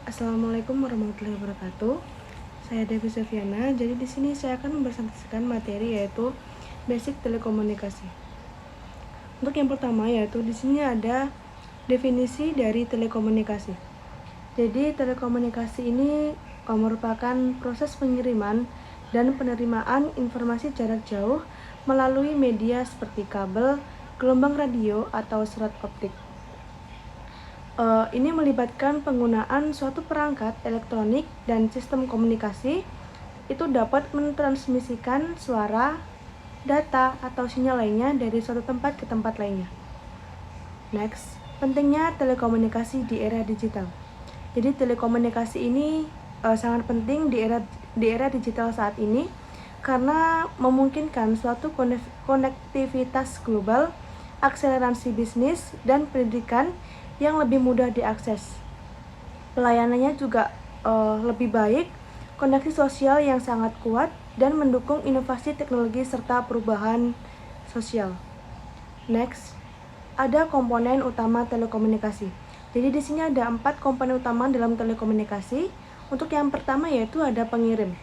Assalamualaikum warahmatullahi wabarakatuh. Saya Devi Sofiana. Jadi di sini saya akan mempresentasikan materi yaitu basic telekomunikasi. Untuk yang pertama yaitu di sini ada definisi dari telekomunikasi. Jadi telekomunikasi ini merupakan proses pengiriman dan penerimaan informasi jarak jauh melalui media seperti kabel, gelombang radio atau serat optik. Ini melibatkan penggunaan suatu perangkat elektronik dan sistem komunikasi itu dapat mentransmisikan suara, data, atau sinyal lainnya dari suatu tempat ke tempat lainnya. Next, pentingnya telekomunikasi di era digital. Jadi telekomunikasi ini sangat penting di era digital saat ini karena memungkinkan suatu konektivitas global, akselerasi bisnis, dan pendidikan yang lebih mudah diakses. Pelayanannya juga lebih baik, koneksi sosial yang sangat kuat, dan mendukung inovasi teknologi serta perubahan sosial. Next, ada komponen utama telekomunikasi. Jadi di sini ada 4 komponen utama dalam telekomunikasi. Untuk yang pertama yaitu ada pengirim.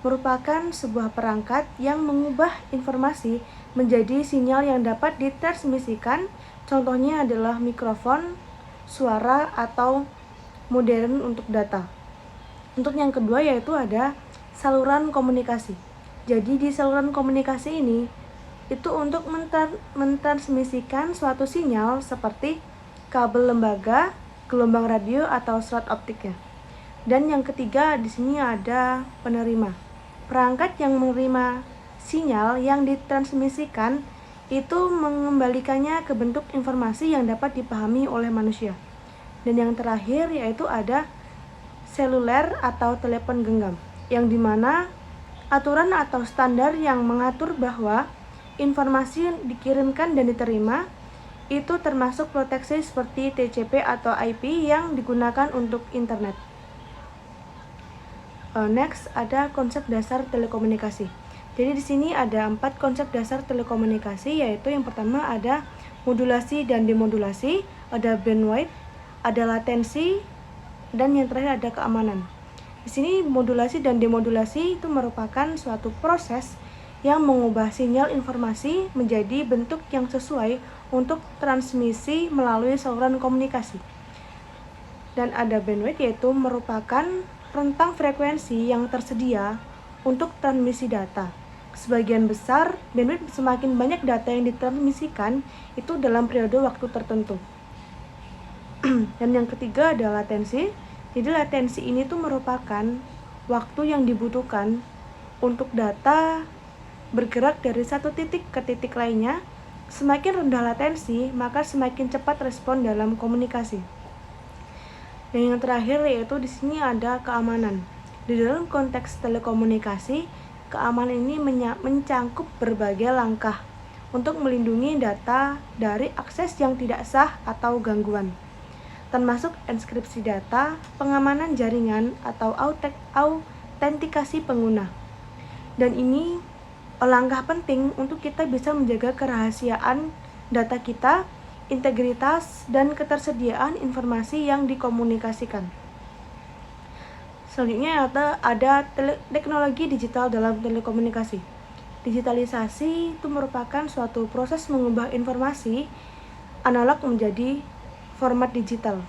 Merupakan sebuah perangkat yang mengubah informasi menjadi sinyal yang dapat ditransmisikan. Contohnya adalah mikrofon, suara, atau modern untuk data. Untuk yang kedua yaitu ada saluran komunikasi. Jadi di saluran komunikasi ini itu untuk mentransmisikan suatu sinyal seperti kabel lembaga, gelombang radio, atau serat optiknya. Dan yang ketiga di sini ada penerima. Perangkat yang menerima sinyal yang ditransmisikan itu mengembalikannya ke bentuk informasi yang dapat dipahami oleh manusia. Dan yang terakhir yaitu ada seluler atau telepon genggam, yang dimana aturan atau standar yang mengatur bahwa informasi dikirimkan dan diterima itu termasuk proteksi seperti TCP atau IP yang digunakan untuk internet. Next ada konsep dasar telekomunikasi. Jadi di sini ada 4 konsep dasar telekomunikasi, yaitu yang pertama ada modulasi dan demodulasi, ada bandwidth, ada latensi, dan yang terakhir ada keamanan. Di sini modulasi dan demodulasi itu merupakan suatu proses yang mengubah sinyal informasi menjadi bentuk yang sesuai untuk transmisi melalui saluran komunikasi. Dan ada bandwidth yaitu merupakan rentang frekuensi yang tersedia untuk transmisi data. Sebagian besar bandwidth semakin banyak data yang ditransmisikan itu dalam periode waktu tertentu. Dan yang ketiga adalah latensi. Jadi latensi ini tuh merupakan waktu yang dibutuhkan untuk data bergerak dari satu titik ke titik lainnya. Semakin rendah latensi, maka semakin cepat respon dalam komunikasi. Dan yang terakhir yaitu di sini ada keamanan. Di dalam konteks telekomunikasi, keamanan ini mencangkup berbagai langkah untuk melindungi data dari akses yang tidak sah atau gangguan, termasuk enkripsi data, pengamanan jaringan, atau autentikasi pengguna. Dan ini langkah penting untuk kita bisa menjaga kerahasiaan data kita, integritas, dan ketersediaan informasi yang dikomunikasikan. Selanjutnya ada teknologi digital dalam telekomunikasi. Digitalisasi itu merupakan suatu proses mengubah informasi analog menjadi format digital.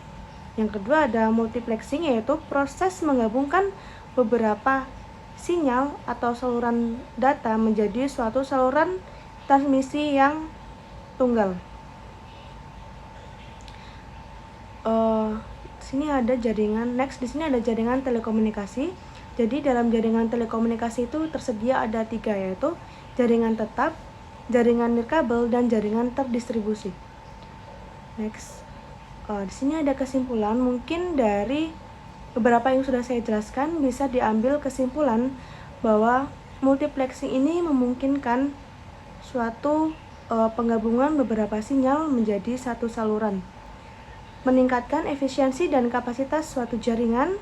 Yang kedua ada multiplexing, yaitu proses menggabungkan beberapa sinyal atau saluran data menjadi suatu saluran transmisi yang tunggal. Di sini ada jaringan telekomunikasi. Jadi dalam jaringan telekomunikasi itu tersedia ada 3, yaitu jaringan tetap, jaringan nirkabel, dan jaringan terdistribusi. Next, di sini ada kesimpulan. Mungkin dari beberapa yang sudah saya jelaskan bisa diambil kesimpulan bahwa multiplexing ini memungkinkan suatu penggabungan beberapa sinyal menjadi satu saluran, meningkatkan efisiensi dan kapasitas suatu jaringan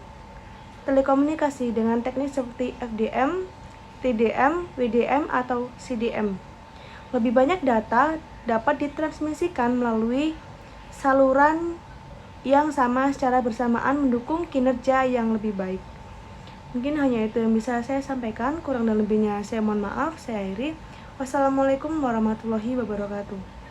telekomunikasi dengan teknik seperti FDM, TDM, WDM, atau CDM. Lebih banyak data dapat ditransmisikan melalui saluran yang sama secara bersamaan mendukung kinerja yang lebih baik. Mungkin hanya itu yang bisa saya sampaikan, kurang dan lebihnya saya mohon maaf, saya akhiri. Wassalamualaikum warahmatullahi wabarakatuh.